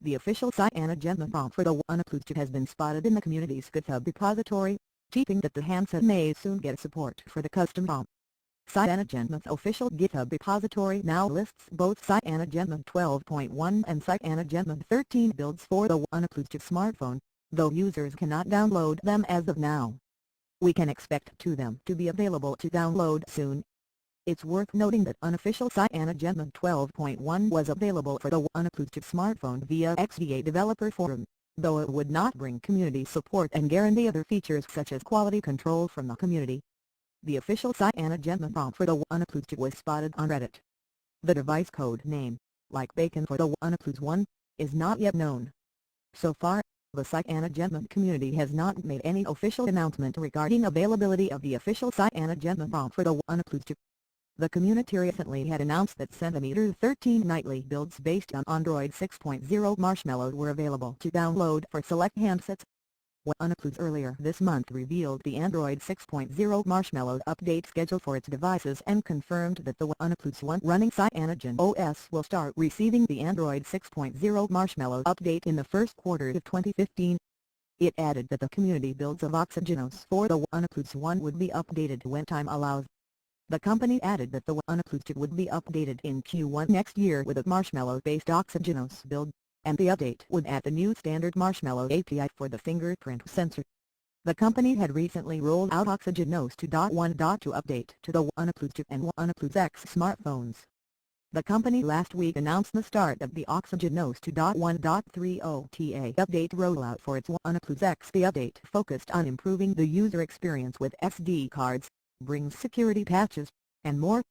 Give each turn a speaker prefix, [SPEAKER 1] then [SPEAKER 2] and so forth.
[SPEAKER 1] The official CyanogenMod for the OnePlus 2 has been spotted in the community's GitHub repository, teasing that the handset may soon get support for the custom ROM. CyanogenMod's official GitHub repository now lists both CyanogenMod 12.1 and CyanogenMod 13 builds for the OnePlus 2 smartphone, though users cannot download them as of now. We can expect them to be available to download soon. It's worth noting that unofficial CyanogenMod 12.1 was available for the OnePlus 2 smartphone via XDA developer forum, though it would not bring community support and guarantee other features such as quality control from the community. The official CyanogenMod ROM for the OnePlus 2 was spotted on Reddit. The device code name, like Bacon for the OnePlus 1, is not yet known. So far, the CyanogenMod community has not made any official announcement regarding availability of the official CyanogenMod ROM for the OnePlus 2. The community recently had announced that Centimeter 13 nightly builds based on Android 6.0 Marshmallow were available to download for select handsets. OnePlus earlier this month revealed the Android 6.0 Marshmallow update schedule for its devices and confirmed that the OnePlus 1 running Cyanogen OS will start receiving the Android 6.0 Marshmallow update in the first quarter of 2015. It added that the community builds of Oxygenos for the OnePlus 1 would be updated when time allows. The company added that the OnePlus 2 would be updated in Q1 next year with a Marshmallow-based Oxygenos build, and the update would add the new standard Marshmallow API for the fingerprint sensor. The company had recently rolled out Oxygenos 2.1.2 update to the OnePlus 2 and OnePlus X smartphones. The company last week announced the start of the Oxygenos 2.1.30 OTA update rollout for its OnePlus X. The update focused on improving the user experience with SD cards, brings security patches, and more.